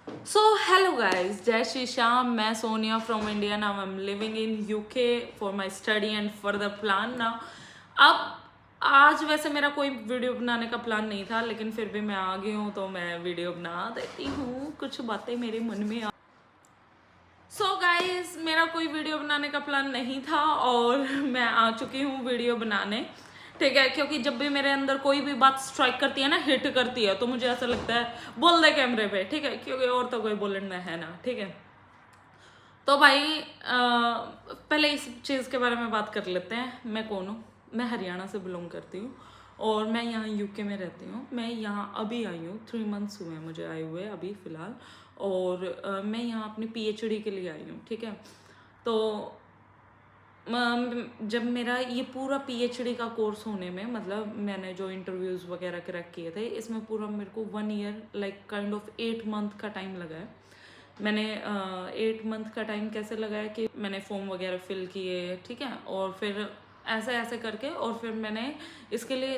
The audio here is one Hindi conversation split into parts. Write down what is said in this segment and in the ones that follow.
So hello guys, जय श्री श्याम. मैं Sonia from India. Now I am living in UK for my study and further plan. Now अब आज वैसे मेरा कोई वीडियो बनाने का प्लान नहीं था, लेकिन फिर भी मैं आ गई हूँ तो मैं वीडियो बना देती हूँ. कुछ बातें मेरे मन में सो गाइज मेरा कोई वीडियो बनाने का प्लान नहीं था और मैं आ चुकी हूँ वीडियो बनाने. ठीक है, क्योंकि जब भी मेरे अंदर कोई भी बात स्ट्राइक करती है ना, हिट करती है, तो मुझे ऐसा लगता है बोल दे कैमरे पे. ठीक है, क्योंकि और तो कोई बोलना है ना. ठीक है, तो भाई पहले इस चीज़ के बारे में बात कर लेते हैं. मैं कौन हूँ? मैं हरियाणा से बिलोंग करती हूँ और मैं यहाँ यूके में रहती हूँ. मैं यहाँ अभी आई हूँ, 3 मंथ्स हुए हैं मुझे आए हुए अभी फ़िलहाल. और मैं यहाँ अपनी पीएचडी के लिए आई हूँ. ठीक है, तो जब मेरा ये पूरा पीएचडी का कोर्स होने में, मतलब मैंने जो इंटरव्यूज़ वगैरह क्रैक किए थे, इसमें पूरा मेरे को 1 year like kind of 8 month का टाइम लगा है. मैंने 8 मंथ का टाइम कैसे लगाया कि मैंने फॉर्म वगैरह फिल किए. ठीक है, और फिर ऐसे ऐसे करके, और फिर मैंने इसके लिए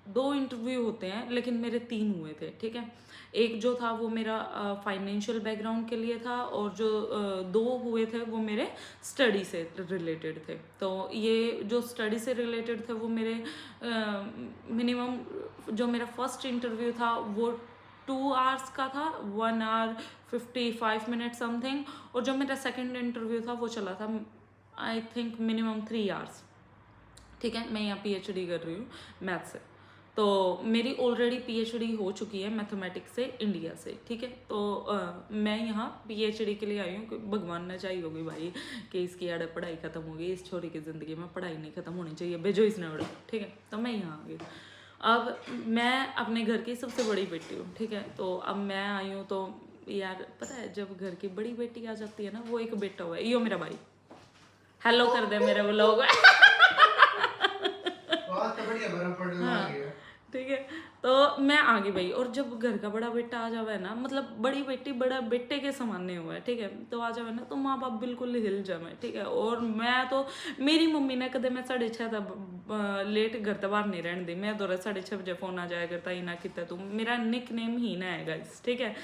दो इंटरव्यू होते हैं, लेकिन मेरे 3 हुए थे. ठीक है, एक जो था वो मेरा फाइनेंशियल बैकग्राउंड के लिए था, और जो 2 हुए थे वो मेरे स्टडी से रिलेटेड थे. तो ये जो स्टडी से रिलेटेड थे वो मेरे मिनिमम, जो मेरा फर्स्ट इंटरव्यू था वो 2 आवर्स का था, 1 आवर 55 मिनट समथिंग. और जो मेरा सेकेंड इंटरव्यू था वो चला था आई थिंक मिनिमम 3 आवर्स. ठीक है, मैं यहाँ पीएचडी कर रही हूँ मैथ से. तो मेरी ऑलरेडी पीएचडी हो चुकी है मैथमेटिक्स से इंडिया से. ठीक है, तो मैं यहाँ पीएचडी के लिए आई हूँ. भगवान ने चाहिए होगी भाई कि इसकी आड़े पढ़ाई ख़त्म हो गई, इस छोरी की ज़िंदगी में पढ़ाई नहीं ख़त्म होनी चाहिए, भेजो इसने उड़े. ठीक है, तो मैं यहाँ आ गई. अब मैं अपने घर की सबसे बड़ी बेटी हूँ. ठीक है, तो अब मैं आई हूँ तो यार पता है, जब घर की बड़ी बेटी आ जाती है ना, वो एक बेटा हुआ है, यो मेरा भाई. हेलो कर दे मेरे लोग. हाँ, ठीक है, तो मैं आ गई भाई. और जब घर का बड़ा बेटा आ जावे ना, मतलब बड़ी बेटी बड़ा बेटे के समाने हुआ है. ठीक है, तो आ जावे ना तो माँ बाप बिल्कुल हिल जावे. ठीक है, और मैं तो, मेरी मम्मी ने कदे मैं 6:30 तक लेट घर तो बाहर नहीं रहने दी. मैं तो 6:30 बजे फोन आ जाया करता, ही ना कितना तुम, मेरा निक नेम ही ना है गाइस. ठीक है.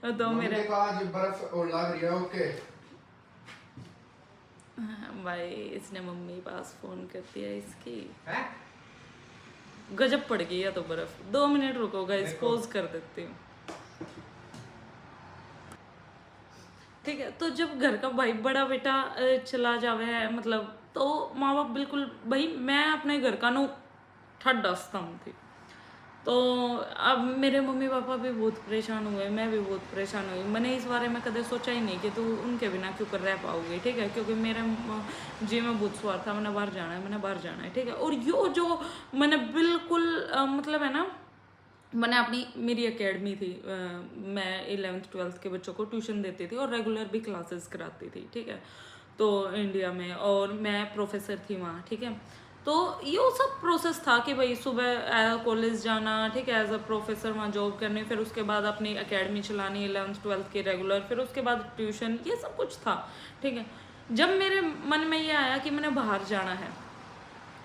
तो मेरे बर्फ और लग रही है. ओके भाई, इसने मम्मी पास फोन कर दिया इसकी. गजब पड़ गई है तो बर्फ. 2 मिनट रुको गाइस, पोज कर देती हूँ. ठीक है, तो जब घर का भाई बड़ा बेटा चला जावे है, मतलब तो माँ बाप बिल्कुल, भाई मैं अपने घर का नु ठड्डा स्तंभ थी. तो अब मेरे मम्मी पापा भी बहुत परेशान हुए, मैं भी बहुत परेशान हुई. मैंने इस बारे में कदे सोचा ही नहीं कि तू उनके बिना क्यों कर रह पाओगी. ठीक है, क्योंकि मेरे जी में बहुत स्वार था, मैंने बाहर जाना है, मैंने बाहर जाना है. ठीक है, और यो जो मैंने बिल्कुल मतलब है ना, मैंने अपनी, मेरी एकेडमी थी, मैं 11th 12th के बच्चों को ट्यूशन देती थी और रेगुलर भी क्लासेस कराती थी. ठीक है, तो इंडिया में, और मैं प्रोफेसर थी वहाँ. ठीक है, तो ये सब प्रोसेस था कि भाई सुबह कॉलेज जाना. ठीक है, एज अ प्रोफेसर वहाँ जॉब करनी, फिर उसके बाद अपनी एकेडमी चलानी 11th 12th की रेगुलर, फिर उसके बाद ट्यूशन, ये सब कुछ था. ठीक है, जब मेरे मन में ये आया कि मैंने बाहर जाना है,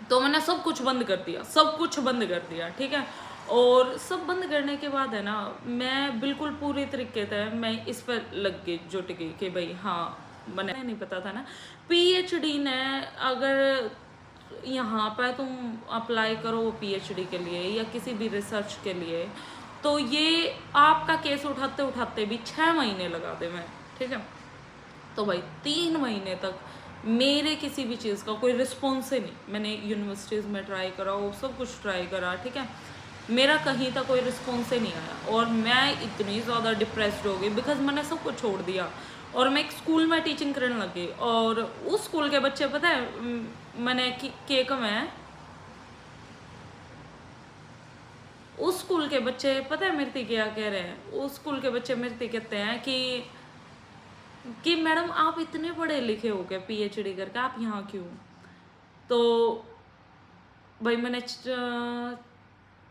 तो मैंने सब कुछ बंद कर दिया, सब कुछ बंद कर दिया. ठीक है, और सब बंद करने के बाद है ना, मैं बिल्कुल पूरी तरीके से मैं इस पर लग गई, जुट गई कि भाई हाँ, मैंने नहीं पता था ना पीएचडी ने, अगर यहाँ पर तुम अप्लाई करो पीएचडी के लिए या किसी भी रिसर्च के लिए, तो ये आपका केस उठाते उठाते भी 6 महीने लगा दे मैं. ठीक है, तो भाई 3 महीने तक मेरे किसी भी चीज़ का कोई रिस्पॉन्स ही नहीं. मैंने यूनिवर्सिटीज़ में ट्राई करा, वो सब कुछ ट्राई करा. ठीक है, मेरा कहीं तक कोई रिस्पॉन्स ही नहीं आया, और मैं इतनी ज़्यादा डिप्रेस्ड हो गई बिकॉज मैंने सब कुछ छोड़ दिया. और मैं एक स्कूल में टीचिंग करने लगी, और उस स्कूल के बच्चे पता है, मैंने केक में, उस स्कूल के बच्चे पता है मेरे से क्या कह रहे हैं, उस स्कूल के बच्चे मेरे से कहते हैं कि मैडम आप इतने पढ़े लिखे हो गए पीएचडी करके, आप यहाँ क्यों? तो भाई मैंने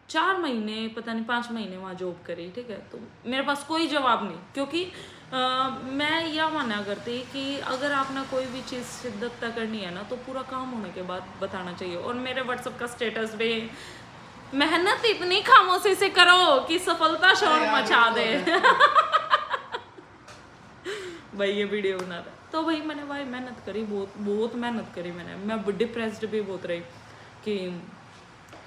4 महीने, पता नहीं 5 महीने वहाँ जॉब करी. ठीक है, तो मेरे पास कोई जवाब नहीं, क्योंकि मैं यह माना करती कि अगर आपने कोई भी चीज़ शिद्दत तक करनी है ना, तो पूरा काम होने के बाद बताना चाहिए. और मेरे व्हाट्सएप का स्टेटस भी मेहनत इतनी खामोशी से करो कि सफलता शोर मचा दे। भाई ये वीडियो बना रहा है। तो भाई मैंने भाई मेहनत करी, बहुत बहुत मेहनत करी मैंने। मैं डिप्रेस्ड भी बहुत रही कि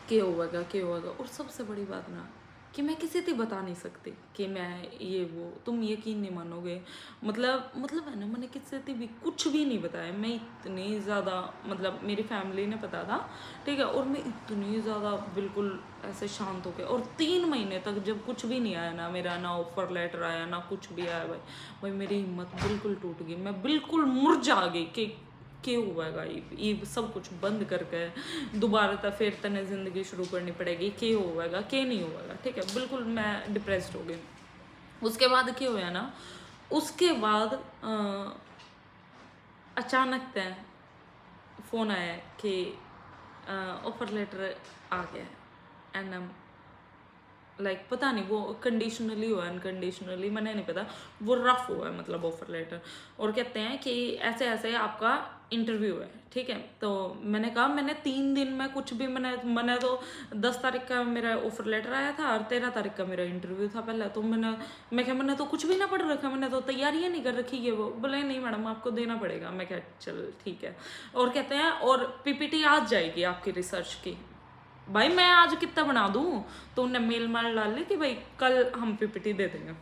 क्या होगा। और सबसे बड़ी बात ना कि मैं किसी से बता नहीं सकती कि मैं ये वो, तुम यकीन नहीं मानोगे। मतलब है ना, मैंने किसी से भी कुछ भी नहीं बताया। मैं इतनी ज़्यादा, मतलब मेरी फैमिली ने पता था, ठीक है, और मैं इतनी ज़्यादा बिल्कुल ऐसे शांत हो गए। और 3 महीने तक जब कुछ भी नहीं आया ना मेरा, ना ऑफर लेटर आया ना कुछ भी आया, भाई मेरी हिम्मत बिल्कुल टूट गई। मैं बिल्कुल मुरझा गई कि क्या हुआ, ये सब कुछ बंद करके दोबारा तो फिर तने ज़िंदगी शुरू करनी पड़ेगी, क्या होगा क्या नहीं होगा, ठीक है। बिल्कुल मैं डिप्रेस्ड हो गई। उसके बाद क्या हुआ ना, उसके बाद अचानक तय फ़ोन आया कि ऑफर लेटर आ गया। एंड लाइक पता नहीं वो कंडीशनली हुआ अनकंडीशनली, मैंने नहीं पता, वो रफ हुआ है मतलब ऑफर लेटर। और कहते हैं कि ऐसे ऐसे आपका इंटरव्यू है, ठीक है। तो मैंने कहा मैंने 3 दिन में कुछ भी, मैंने तो 10 तारीख का मेरा ऑफर लेटर आया था और 13 तारीख का मेरा इंटरव्यू था पहले। तो मैंने तो कुछ भी ना पढ़ रखा, मैंने तो तैयारियां नहीं कर रखी है। वो बोले नहीं मैडम आपको देना पड़ेगा। मैं क्या चल ठीक है। और कहते हैं और पीपीटी आज जाएगी आपकी रिसर्च की। भाई मैं आज कितना बना दूं, तो उन्हें मेल माल डाल ली कि भाई कल हम पीपीटी दे देंगे।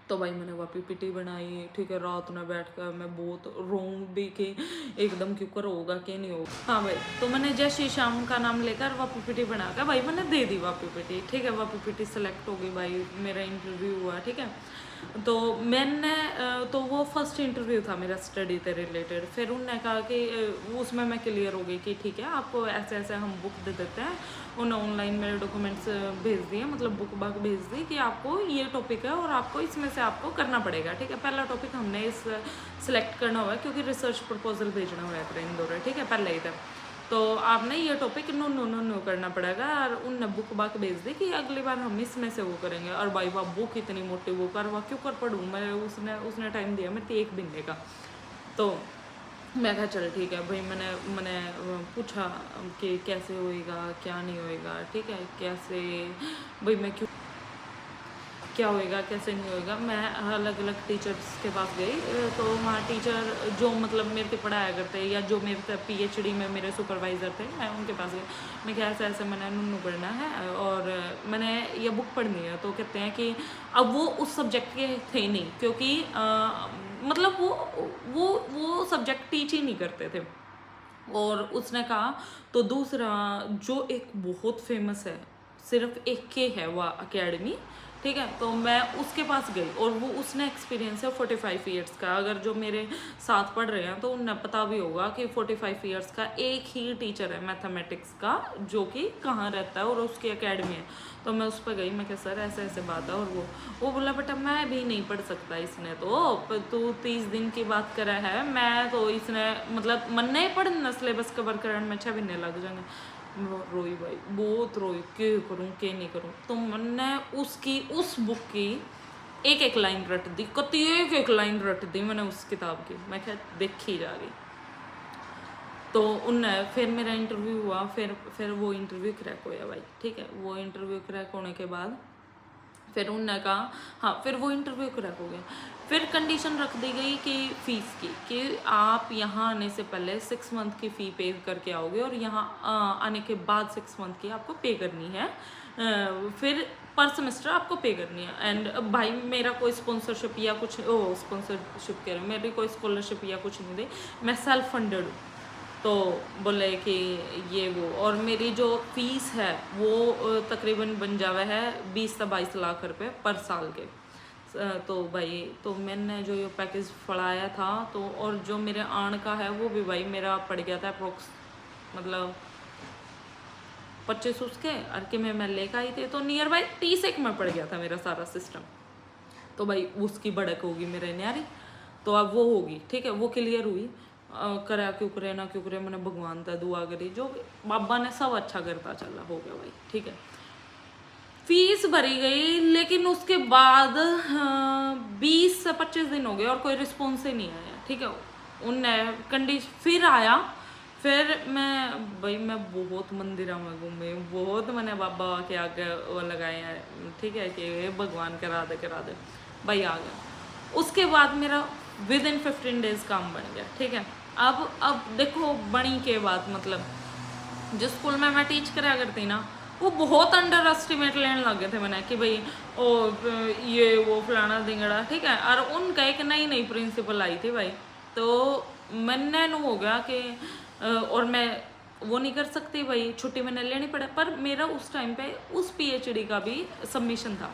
तो भाई मैंने वह पीपीटी बनाई, ठीक है। रात में बैठ कर मैं बहुत रोऊं भी कि एकदम क्यों कर होगा कि नहीं होगा। हाँ भाई, तो मैंने जय श्री श्याम का नाम लेकर वह पीपीटी बना कर भाई मैंने दे दी वह पीपीटी, ठीक है। वह पीपीटी सेलेक्ट हो गई, भाई मेरा इंटरव्यू हुआ, ठीक है। तो मैंने तो वो फर्स्ट इंटरव्यू था मेरा स्टडी से रिलेटेड। फिर उन्होंने कहा कि उसमें मैं क्लियर हो गई कि ठीक है आपको ऐसे ऐसे हम बुक दे देते हैं। उन्होंने ऑनलाइन मेरे डॉक्यूमेंट्स भेज दिए, मतलब बुक बाक भेज दी कि आपको ये टॉपिक है और आपको इसमें से आपको करना पड़ेगा, ठीक है। पहला टॉपिक हमने इस सिलेक्ट करना हुआ है क्योंकि रिसर्च प्रपोजल भेजना हुआ है इंदौर, ठीक है, पहले ही तक। तो आपने ये टॉपिक नो करना पड़ेगा। और उनने बुक बाक भेज दी कि अगली बार हम इसमें से वो करेंगे। और भाई वाह बुक इतनी मोटी बुक, और वह क्यों कर पढ़ूँ मैं, उसने टाइम दिया मेरे 1 महीने का। तो मैं कहा चल ठीक है भाई। मैंने पूछा कि कैसे होएगा क्या नहीं होएगा, ठीक है, कैसे भाई मैं क्यों क्या होएगा कैसे नहीं होएगा। मैं अलग अलग टीचर्स के पास गई। तो वहाँ टीचर जो मतलब मेरे से पढ़ाया करते या जो मेरे से पीएचडी में मेरे सुपरवाइज़र थे, मैं उनके पास गई। मैं क्या ऐसा ऐसा मैंने नूनू पढ़ना है और मैंने ये बुक पढ़नी है। तो कहते हैं कि अब वो उस सब्जेक्ट के थे नहीं, क्योंकि मतलब वो सब्जेक्ट टीच ही नहीं करते थे। और उसने कहा तो दूसरा जो एक बहुत फेमस है, सिर्फ एक के है वह अकेडमी, ठीक है। तो मैं उसके पास गई और वो उसने एक्सपीरियंस है 45 ईयर्स का। अगर जो मेरे साथ पढ़ रहे हैं तो उन्हें पता भी होगा कि 45 ईयर्स का एक ही टीचर है मैथमेटिक्स का, जो कि कहाँ रहता है और उसकी अकेडमी है। तो मैं उस पर गई, मैं कहा सर ऐसे ऐसे बात है। और वो बोला बेटा मैं भी नहीं पढ़ सकता, इसने तो तू 30 दिन की बात करा है, मैं तो इसने मतलब मन नहीं पढ़ना सिलेबस कवर करने में 6 महीने लग जाएंगे। रोई भाई, बहुत रोई, क्या करूँ क्या नहीं करूँ। तो मैंने उस बुक की एक लाइन रट दी, कति एक लाइन रट दी मैंने उस किताब की। मैं क्या देखी जा रही। तो फिर मेरा इंटरव्यू हुआ, फिर वो इंटरव्यू क्रैक होया भाई, ठीक है। वो इंटरव्यू क्रैक होने के बाद फिर उन्होंने कहा हाँ, फिर वो इंटरव्यू क्रैक हो गया। फिर कंडीशन रख दी गई कि फ़ीस की, कि आप यहाँ आने से पहले 6 मंथ की फ़ी पे करके आओगे और यहाँ आने के बाद 6 मंथ की आपको पे करनी है। फिर पर सेमेस्टर आपको पे करनी है। एंड भाई मेरा कोई स्पॉन्सरशिप या कुछ स्पॉन्सरशिप कह रहे हैं, मेरी कोई स्कॉलरशिप या कुछ नहीं दे, मैं सेल्फ फंडेड हूँ। तो बोले कि ये वो, और मेरी जो फीस है वो तकरीबन बन जावा है 20 से 22 लाख रुपए पर साल के। तो भाई तो मैंने जो ये पैकेज फड़ाया था, तो और जो मेरे आन का है वो भी भाई मेरा पड़ गया था अप्रोक्स मतलब 25 उसके, और कि मैं लेकर आई थी तो नियर बाई 30 एक में पड़ गया था मेरा सारा सिस्टम। तो भाई उसकी बढ़क होगी मेरे न्यारी, तो अब वो होगी, ठीक है, वो क्लियर हुई। करा क्यों करे ना क्यों करे, मैंने भगवान का दुआ करी, जो बाबा ने सब अच्छा करता चला, हो गया भाई, ठीक है। फीस भरी गई, लेकिन उसके बाद 20 से 25 दिन हो गए और कोई रिस्पॉन्स ही नहीं आया, ठीक है। उनने कंडीशन फिर आया फिर मैं बहुत मंदिर में घूमी, बहुत मैंने बाबा के आगे वो लगाए हैं, ठीक है, कि ये भगवान करा दे भाई, आ गया। उसके बाद मेरा विद इन 15 डेज काम बन गया, ठीक है। अब देखो बनी के बाद मतलब जिस स्कूल में मैं टीच करा करती ना, वो बहुत अंडर एस्टिमेट लेने लगे थे मैंने कि भाई ओ ये वो फलाना दिंगड़ा, ठीक है। और उनका एक नई प्रिंसिपल आई थी भाई, तो मैंने नु हो गया कि और मैं वो नहीं कर सकती भाई, छुट्टी मैंने लेनी पड़े। पर मेरा उस टाइम पे उस पीएचडी का भी सबमिशन था,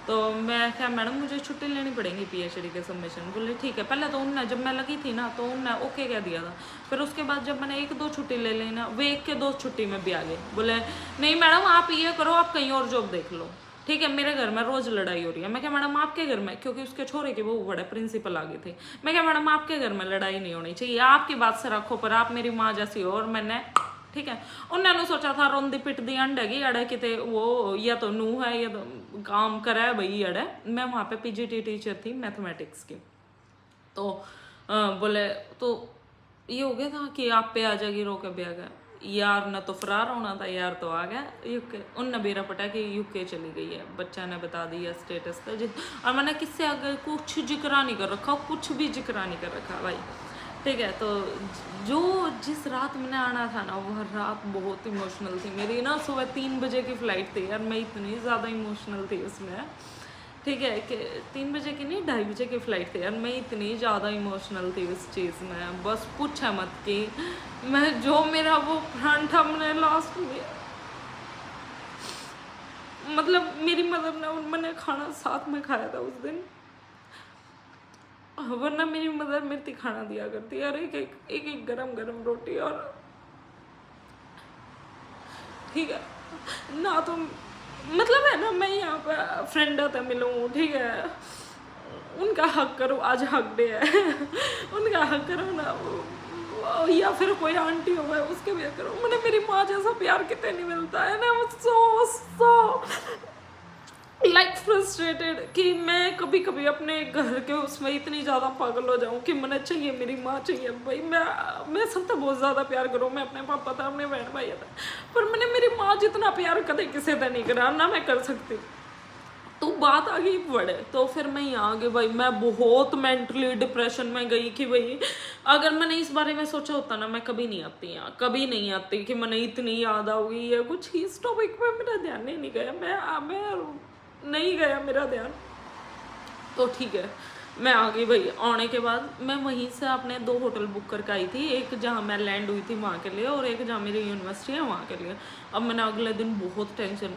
तो मैं क्या मैडम मुझे छुट्टी लेनी पड़ेगी पीएचडी के सबमिशन। बोले ठीक है। पहले तो उनने जब मैं लगी थी ना तो उनने ओके कह दिया था, फिर उसके बाद जब मैंने 1-2 छुट्टी ले ली ना, वे 1 के 2 छुट्टी में भी आ गए। बोले नहीं मैडम आप ये करो, आप कहीं और जॉब देख लो, ठीक है। मेरे घर में रोज लड़ाई हो रही है। मैं क्या मैडम आपके घर में, क्योंकि उसके छोरे के वो बड़े प्रिंसिपल आ गए थे, मैं क्या मैडम आपके घर में लड़ाई नहीं होनी चाहिए, आपकी बात से रखो, पर आप मेरी माँ जैसी हो। और मैंने ठीक है, उन्होंने सोचा था रोंदी पिटदी अंड हैगी अड़े किते वो या तो नू है या तो काम करे है भाई अड़े। मैं वहाँ पे पीजीटी टीचर थी मैथमेटिक्स की, तो बोले तो ये हो गया था कि आप पे आ जाएगी, रो के ब्याह गया यार, न तो फरार होना था यार, तो आ गया यूके। उनने बेरा पटा कि यूके चली गई है, बच्चा ने बता दिया स्टेटस पे। और मैंने किससे आगे कुछ जिक्र नहीं कर रखा, कुछ भी जिक्र नहीं कर रखा भाई, ठीक है। तो जो जिस रात मैंने आना था ना, वह रात बहुत इमोशनल थी मेरी ना। सुबह 3 बजे की फ़्लाइट थी यार, मैं इतनी ज़्यादा इमोशनल थी उसमें, ठीक है, कि 3 बजे की नहीं 2:30 बजे की फ़्लाइट थी यार, मैं इतनी ज़्यादा इमोशनल थी उस चीज़ में, बस पूछा मत कि मैं जो मेरा वो प्राण था मैंने लास्ट में मतलब मेरी मदर ने मैंने खाना साथ में खाया था उस दिन, वरना मेरी मदर मेरे खाना दिया करती और एक गरम रोटी। और ठीक है ना, तो मतलब है ना, मैं यहाँ पर फ्रेंड होता मिलूँ, ठीक है, उनका हक करो, आज हक डे है उनका हक करो ना, या फिर कोई आंटी हो गए उसके भी करो। मैंने मेरी माँ जैसा प्यार कितने नहीं मिलता है ना, सो लाइक फ्रस्ट्रेटेड कि मैं कभी कभी अपने घर के उसमें इतनी ज़्यादा पागल हो जाऊँ कि मैंने चाहिए मेरी माँ चाहिए भाई। मैं सबसे बहुत ज़्यादा प्यार करूँ, मैं अपने पापा था, अपने बहन भाई था, पर मैंने मेरी माँ जितना प्यार कदे किसी से नहीं करा, ना मैं कर सकती। तो बात आ गई बड़े, तो फिर मैं यहाँ आ गई भाई, मैं बहुत मेंटली डिप्रेशन में गई कि भाई अगर मैंने इस बारे में सोचा होता ना, मैं कभी नहीं आती यहाँ, कभी नहीं आती कि मैंने इतनी याद आओगी या कुछ। इस टॉपिक पे मेरा ध्यान ही नहीं गया, मैं नहीं गया मेरा ध्यान। तो ठीक है, मैं आ गई भाई। आने के बाद मैं वहीं से अपने 2 होटल बुक करके आई थी, एक जहाँ मैं लैंड हुई थी वहाँ के लिए और एक जहाँ मेरी यूनिवर्सिटी है वहाँ के लिए। अब मैंने अगले दिन बहुत टेंशन,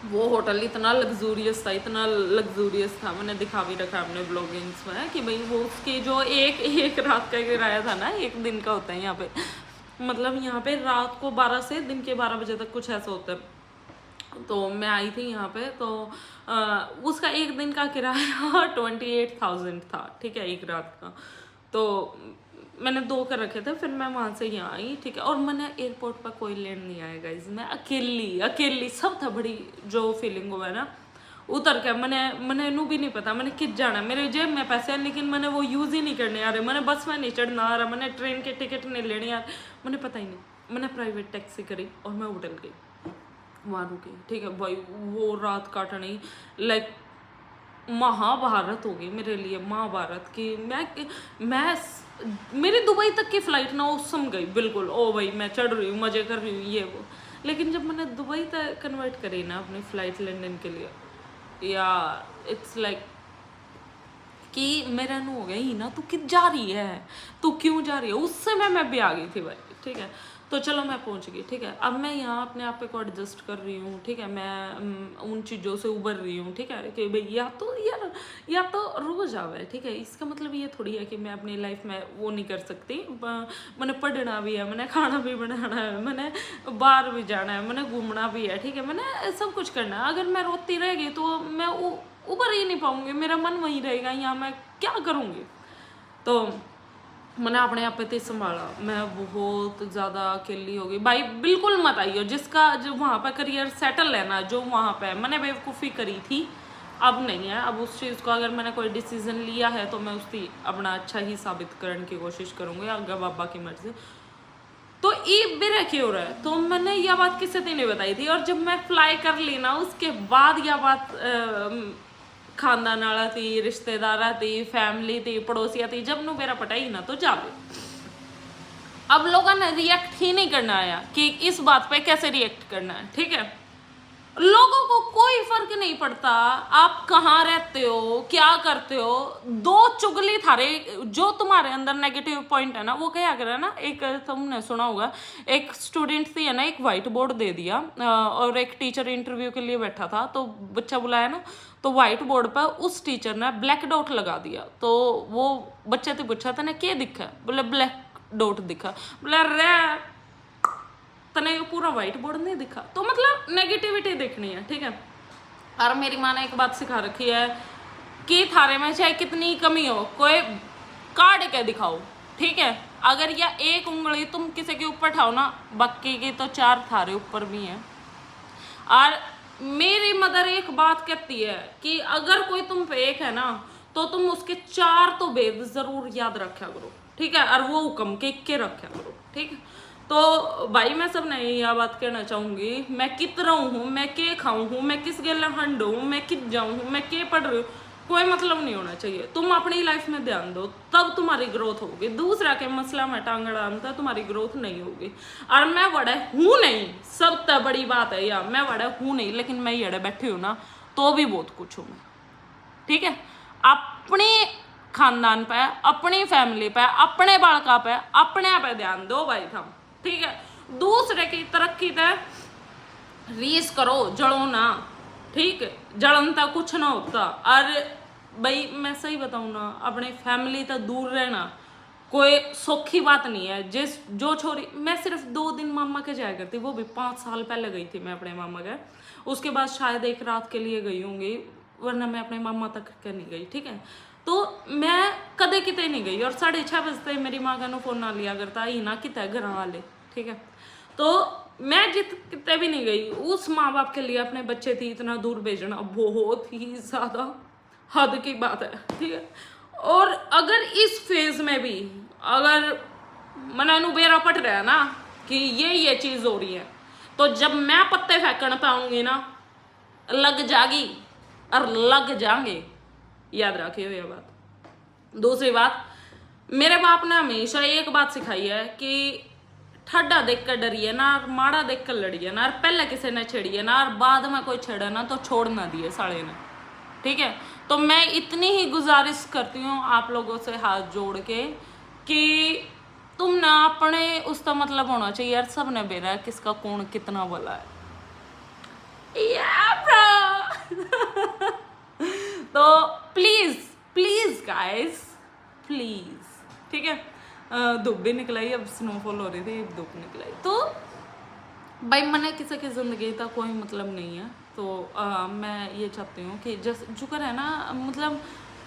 वो होटल इतना लग्जूरियस था, मैंने दिखा भी रखा अपने ब्लॉगिंग्स में कि भाई वो उसकी जो एक रात का किराया था ना, 1 दिन का होता है यहाँ पे, मतलब यहाँ पे रात को 12 से दिन के 12 बजे तक कुछ ऐसा होता है। तो मैं आई थी यहाँ पे, तो उसका 1 दिन का किराया 28,000 था, ठीक है, 1 रात का। तो मैंने 2 कर रखे थे, फिर मैं वहाँ से यहाँ आई, ठीक है। और मैंने एयरपोर्ट पर कोई लेने नहीं आया गाइज, मैं अकेली सब था। बड़ी जो फीलिंग हुआ है ना, उतर के मैंने नू भी नहीं पता मैंने किस जाना, मेरे जेब में पैसे हैं लेकिन मैंने वो यूज़ ही नहीं करने आ रहे, मैंने बस में नहीं चढ़ना आ रहा, मैंने ट्रेन के टिकट नहीं लेने आ रहे, मैंने पता ही नहीं। मैंने प्राइवेट टैक्सी करी और मैं होटल गई, वहाँ रुकी, ठीक है भाई। वो रात काटनी लाइक महाभारत हो गई मेरे लिए, महाभारत की। मैं मेरी दुबई तक की फ़्लाइट ना उसम गई बिल्कुल, ओ भाई मैं चढ़ रही हूँ, मज़े कर रही हूँ ये वो। लेकिन जब मैंने दुबई तक कन्वर्ट करी ना अपनी फ़्लाइट लंदन के लिए, या इट्स लाइक कि मेरा नु हो गया ही ना, तू कित जा रही है, तू क्यों जा रही है। उस समय मैं भी आ गई थी भाई, ठीक है। तो चलो मैं पहुंच गई, ठीक है। अब मैं यहाँ अपने आप को एडजस्ट कर रही हूँ, ठीक है, मैं उन चीज़ों से उबर रही हूँ, ठीक है, कि भाई या तो रोज़ आवे, ठीक है। इसका मतलब ये थोड़ी है कि मैं अपनी लाइफ में वो नहीं कर सकती। मैंने पढ़ना भी है, मैंने खाना भी बनाना है, मैंने बाहर भी जाना है, मैंने घूमना भी है, ठीक है, मैंने सब कुछ करना है। अगर मैं रोती रहेगी तो मैं उबर ही नहीं पाऊँगी, मेरा मन वहीं रहेगा, यहाँ मैं क्या करूँगी। तो मैंने अपने आप पे संभाला, मैं बहुत ज़्यादा अकेली हो गई भाई। बिल्कुल मत आइयो, जिसका जो वहाँ पर करियर सेटल है ना, जो वहाँ पे मैंने बेवकूफ़ी करी थी, अब नहीं है। अब उस चीज़ को अगर मैंने कोई डिसीजन लिया है तो मैं उसकी अपना अच्छा ही साबित करने की कोशिश करूँगी, आगे बाबा की मर्जी। तो ये मेरा क्यों हो रहा है, तो मैंने यह बात किसी दिन नहीं बताई थी। और जब मैं फ्लाई कर ली ना, उसके बाद यह बात खानदान वाला थी, रिश्तेदार थी, फैमिली थी, पड़ोसिया थी, जब नु मेरा पटाई ना तो जावे। अब लोगों ने रिएक्ट ही नहीं करना आया कि इस बात पे कैसे रिएक्ट करना है, ठीक है। लोगों को कोई फर्क नहीं पड़ता आप कहाँ रहते हो, क्या करते हो। दो चुगली थारे जो तुम्हारे अंदर नेगेटिव पॉइंट है ना, वो क्या करे ना, एक तुमने सुना होगा, एक स्टूडेंट थी है ना, एक व्हाइट बोर्ड दे दिया और एक टीचर इंटरव्यू के लिए बैठा था, तो बच्चा बुलाया ना, तो व्हाइट बोर्ड पर उस टीचर ने ब्लैक डॉट लगा दिया। तो वो बच्चे से पूछा था ना क्या दिखा, बोले ब्लैक डॉट दिखा। बोले रे तने पूरा व्हाइट बोर्ड नहीं दिखा। तो मतलब नेगेटिविटी देखनी है, ठीक है। और मेरी माँ ने एक बात सिखा रखी है कि थारे में चाहे कितनी कमी हो, कोई काट के दिखाओ, ठीक है। अगर या एक उंगली तुम किसी के ऊपर उठाओ ना, बाकी की तो 4 थारे ऊपर भी हैं। और मेरी मदर एक बात कहती है कि अगर कोई तुम पे एक है ना, तो तुम उसके 4 तो भेद जरूर याद रखा करो, ठीक है। और वो हुक्म के रखा करो, ठीक है। तो भाई मैं सब नहीं यह बात कहना चाहूँगी, मैं कित रहूँ हूँ, मैं के खाऊँ हूँ, मैं किस गेला हंड हूँ, मैं कित जाऊँ हूँ, मैं के पढ़ रही हूँ, कोई मतलब नहीं होना चाहिए। तुम अपनी लाइफ में ध्यान दो, तब तुम्हारी ग्रोथ होगी। दूसरा के मसला में टांग अड़ाना तुम्हारी ग्रोथ नहीं होगी। और मैं बड़ा हूँ नहीं, सब तो बड़ी बात है यार, मैं बड़ा हूँ नहीं, लेकिन मैं ये बैठी हूँ ना तो भी बहुत कुछ हूँ मैं, ठीक है। अपने खानदान पे, अपनी फैमिली पे, अपने बालका पे, अपने पे ध्यान दो भाई हम, ठीक है। दूसरे की तरक्की ते रीस करो, जड़ो ना, ठीक है। जड़न तक कुछ ना होता। और भाई मैं सही बताऊँ ना, अपने फैमिली तक दूर रहना कोई सौखी बात नहीं है। जो छोरी, मैं सिर्फ 2 दिन मामा के जाया करती, वो भी 5 साल पहले गई थी मैं अपने मामा के। उसके बाद शायद एक रात के लिए गई होंगी, वरना मैं अपने मामा तक के नहीं गई, ठीक है। तो मैं कदे किते नहीं गई। और 6:30 बजते मेरी माँ का फोन ना लिया करता ही ना किते घर वाले, ठीक है। तो मैं कितने भी नहीं गई। उस माँ बाप के लिए अपने बच्चे थी इतना दूर भेजना बहुत ही ज्यादा हद की बात है, ठीक है। और अगर इस फेज में भी अगर मना बेरा पट रहा है ना कि ये चीज हो रही है, तो जब मैं पत्ते फेंकना पाऊंगी ना, लग जागी और लग जाएंगे, याद रखिए ये बात। दूसरी बात, मेरे बाप ने हमेशा एक बात सिखाई है कि ठड्डा देख कर डरिए ना, और माड़ा देख कर लड़िए ना, और पहले किसी ने छेड़िए ना, और बाद में कोई छेड़ा ना तो छोड़ ना दिए साले ने, ठीक है। तो मैं इतनी ही गुजारिश करती हूँ आप लोगों से हाथ जोड़ के कि तुम ना अपने उसका मतलब होना चाहिए यार, सब ने बेरा किसका कौन कितना भला है, तो प्लीज प्लीज गाइस प्लीज, ठीक है। धूप भी निकलाई, अब स्नोफॉल हो रही थी, धूप निकलाई। तो भाई मैंने किसी की ज़िंदगी का कोई मतलब नहीं है। तो मैं ये चाहती हूँ कि जैसे जुकर है ना, मतलब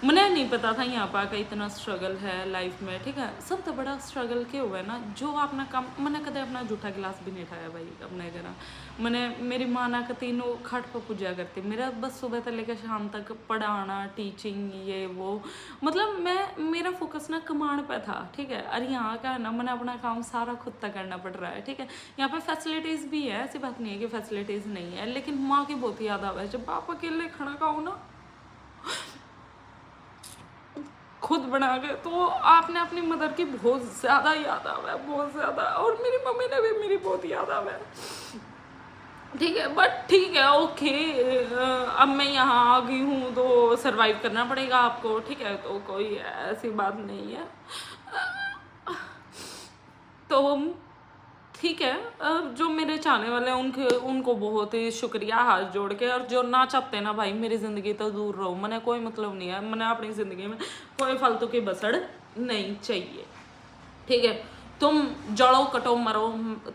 मैंने नहीं पता था यहाँ पर का इतना स्ट्रगल है लाइफ में, ठीक है। सब तो बड़ा स्ट्रगल के हुआ है ना, जो अपना काम मैंने कदे अपना जूठा गिलास भी नहीं उठाया भाई अपने घर। मैंने मेरी माँ ना का तीनों खाट पर पूजा करती, मेरा बस सुबह से लेकर शाम तक पढ़ाना, टीचिंग, ये वो, मतलब मेरा फोकस ना कमाने पे था, ठीक है। और यहाँ का है ना, मैंने अपना काम सारा खुद तक करना पड़ रहा है, ठीक है। यहाँ पे फैसिलिटीज़ भी है, ऐसी बात नहीं है कि फैसिलिटीज़ नहीं है, लेकिन माँ की बहुत याद आवा है। जब आप अकेले खाना खाओ ना खुद बना के, तो आपने अपनी मदर की बहुत ज़्यादा याद आवा है, बहुत ज़्यादा। और मेरी मम्मी ने भी मेरी बहुत याद आवा है, ठीक है। बट ठीक है, ओके, अब मैं यहाँ आ गई हूँ तो सरवाइव करना पड़ेगा आपको, ठीक है। तो कोई ऐसी बात नहीं है, तो ठीक है। जो मेरे चाहने वाले हैं उनको बहुत ही शुक्रिया हाथ जोड़ के। और जो ना चाहते ना भाई मेरी ज़िंदगी तो दूर रहो, मैंने कोई मतलब नहीं है, मैंने अपनी ज़िंदगी में कोई फालतू की बसड़ नहीं चाहिए, ठीक है। तुम जड़ो कटो मरो,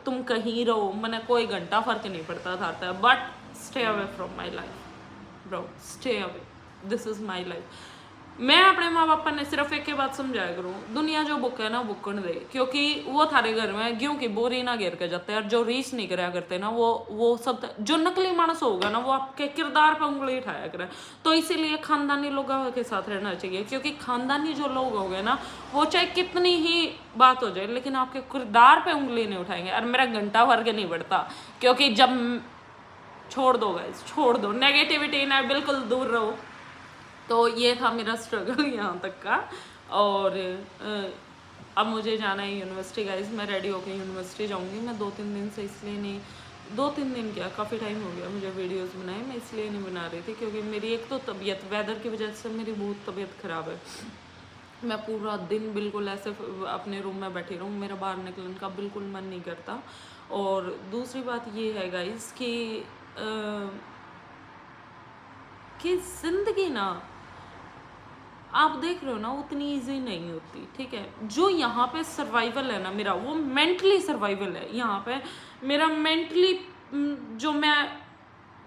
तुम कहीं रहो, मैंने कोई घंटा फर्क नहीं पड़ता था, but stay away from my life bro, stay away, this is my life. मैं अपने माँ बापा ने सिर्फ एक ही बात समझाया करूँ, दुनिया जो बुक है ना बुकन दे, क्योंकि वो थारे घर में गेहूं की बोरी ना घेर के जाते हैं। और जो रीस नहीं कराया करते ना वो सब जो नकली मानस होगा ना वो आपके किरदार पर उंगली उठाया करे। तो इसीलिए खानदानी लोगों के साथ रहना चाहिए, क्योंकि खानदानी जो लोग हो गए ना वो चाहे कितनी ही बात हो जाए लेकिन आपके किरदार पे उंगली नहीं उठाएंगे। और मेरा घंटा भर के नहीं बढ़ता, क्योंकि जब छोड़ दो गाइस, छोड़ दो नेगेटिविटी ना, बिल्कुल दूर रहो। तो ये था मेरा स्ट्रगल यहाँ तक का। और अब मुझे जाना है यूनिवर्सिटी गाइस, मैं रेडी होकर यूनिवर्सिटी जाऊँगी। मैं 2-3 दिन से इसलिए नहीं, 2-3 दिन क्या काफ़ी टाइम हो गया मुझे वीडियोस बनाए, मैं इसलिए नहीं बना रही थी क्योंकि मेरी एक तो तबीयत, वेदर की वजह से मेरी बहुत तबीयत ख़राब है। मैं पूरा दिन बिल्कुल ऐसे अपने रूम में बैठी रहूँ, मेरा बाहर निकलने का बिल्कुल मन नहीं करता। और दूसरी बात ये है गाइस कि ज़िंदगी ना आप देख रहे हो ना उतनी इजी नहीं होती, ठीक है। जो यहाँ पे सर्वाइवल है ना मेरा, वो मेंटली सर्वाइवल है। यहाँ पे मेरा मेंटली जो मैं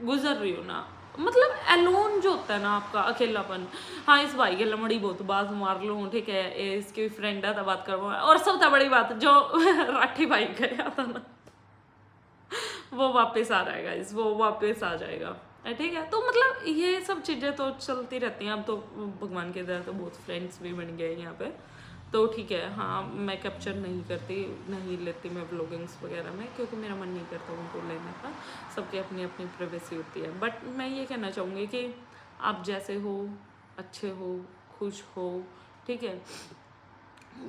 गुजर रही हूँ ना, मतलब एलोन जो होता है ना आपका अकेलापन। हाँ, इस भाई के लमड़ी बहुत बात मार लूँ, ठीक है, इसकी फ्रेंड है तो बात करूँ। और सबसे बड़ी बात जो राठी भाई गया था ना वो वापस आ रहा है गाइस, वो वापस आ जाएगा, ठीक है। तो मतलब ये सब चीज़ें तो चलती रहती हैं। अब तो भगवान के दया तो बहुत फ्रेंड्स भी बन गए यहाँ पे, तो ठीक है। हाँ, मैं कैप्चर नहीं लेती मैं व्लॉगिंग्स वगैरह में, क्योंकि मेरा मन नहीं करता उनको लेने का। सबकी अपनी अपनी प्राइवेसी होती है। बट मैं ये कहना चाहूँगी कि आप जैसे हो, अच्छे हो, खुश हो, ठीक है,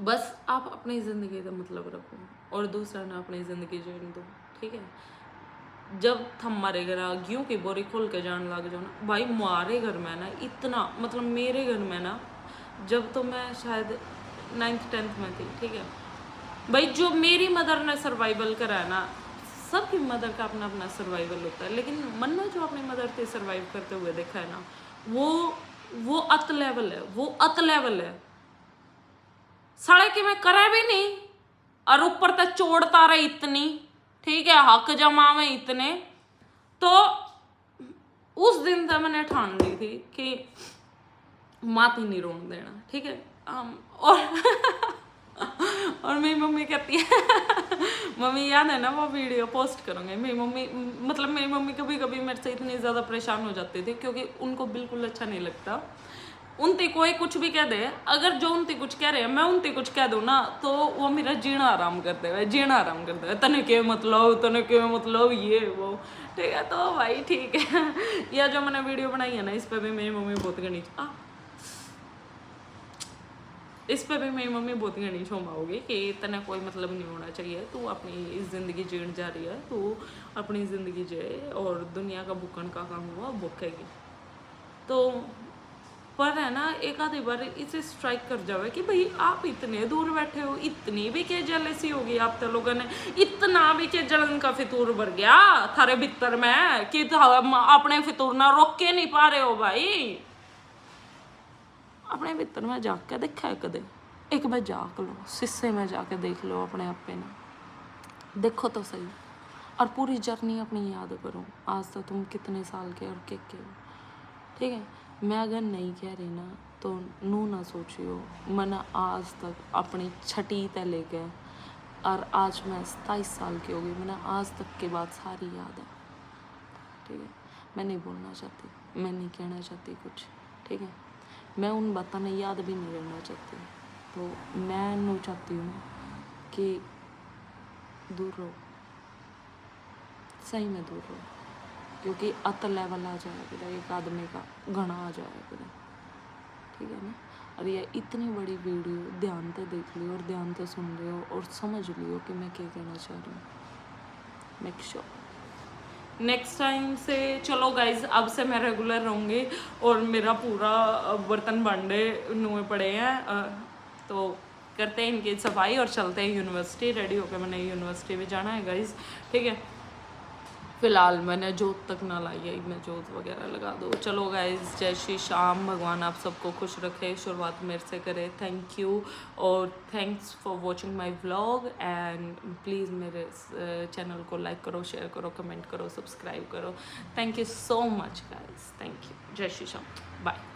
बस आप अपनी ज़िंदगी का मतलब रखो और दूसरा ना अपनी ज़िंदगी जीने दो, ठीक है। जब थम मारे घर गेहूं की बोरी खोल के जाने लग जाओ ना भाई, हमारे घर में ना इतना, मतलब मेरे घर में ना, जब तो मैं शायद 9th-10th में थी, ठीक है भाई, जो मेरी मदर ने सर्वाइवल करा है ना, सबकी मदर का अपना अपना सर्वाइवल होता है, लेकिन मन ने जो अपनी मदर से सर्वाइव करते हुए देखा है ना, वो अत लेवल है, वो अत लेवल है। साढ़े कि मैं करा भी नहीं और ऊपर तक चोड़ता रहे इतनी, ठीक है, हक जमावे इतने। तो उस दिन तक मैंने ठान ली थी कि मात ही नहीं रोन देना, ठीक है। और मेरी मम्मी कहती है मम्मी याद है ना वो वीडियो पोस्ट करूँगी, मेरी मम्मी, मतलब मेरी मम्मी कभी कभी मेरे से इतनी ज़्यादा परेशान हो जाती थी क्योंकि उनको बिल्कुल अच्छा नहीं लगता उनती कोई कुछ भी कह दे। अगर जो उनती कुछ कह रहे हैं मैं उनती कुछ कह दूँ ना, तो वो मेरा जीना आराम करते हुए, जीना आराम करते हुए, तने के मतलब ये वो, ठीक है। तो भाई ठीक है या जो मैंने वीडियो बनाई है ना, इस पर भी मेरी मम्मी बहुत घनी होगी कि तने कोई मतलब नहीं होना चाहिए, तू अपनी ज़िंदगी जीण जा रही है, तू अपनी ज़िंदगी जिए और दुनिया का भुक्कन का काम हुआ भुक्केगी। तो पर है ना, एक आधी बार इसे स्ट्राइक कर जावे कि भाई आप इतने दूर बैठे हो, इतनी भी क्या जेलसी होगी आप तो लोगों ने, इतना भी क्या जलन का फितूर भर गया थारे भीतर में कि अपने फितूर ना रोक के नहीं पा रहे हो भाई। अपने भीतर में जाके देखा है कदे? एक बार जाक लो, शीशे में जाके देख लो अपने आप पे ना, देखो तो सही, और पूरी जर्नी अपनी याद करो, आज तक तुम कितने साल के और के हो, ठीक है। मैं अगर नहीं कह रही ना तो नू ना सोचियो, मैंने आज तक अपनी छठी तय लेके और आज मैं 27 साल की हो गई, मैंने आज तक की बात सारी याद है, ठीक है। मैं नहीं बोलना चाहती, मैं नहीं कहना चाहती कुछ, ठीक है। मैं उन बातों ने याद भी नहीं रहना चाहती। तो मैं नू चाहती हूँ कि दूर रहो, सही में दूर रहो, क्योंकि अत लेवल आ जाएगा एक आदमी का, घना आ जाएगा, ठीक है ना। और ये इतनी बड़ी वीडियो ध्यान से देख लियो और ध्यान से सुन लियो और समझ लियो कि मैं क्या कहना चाह रही हूँ। मेक श्योर नेक्स्ट टाइम से, चलो गाइज अब से मैं रेगुलर रहूँगी और मेरा पूरा बर्तन भांडे नुए पड़े हैं, तो करते हैं इनकी सफाई और चलते हैं यूनिवर्सिटी। रेडी होकर मैंने यूनिवर्सिटी भी जाना है गाइज, ठीक है। फिलहाल मैंने जोत तक ना लाई है, मैं जोत वगैरह लगा दो। चलो गाइज, जय श्री श्याम, भगवान आप सबको खुश रखे, शुरुआत मेरे से करे। थैंक यू और thanks for watching my vlog and please मेरे चैनल को लाइक करो, शेयर करो, कमेंट करो, सब्सक्राइब करो। Thank you so much guys, thank you. जय श्री श्याम, बाय।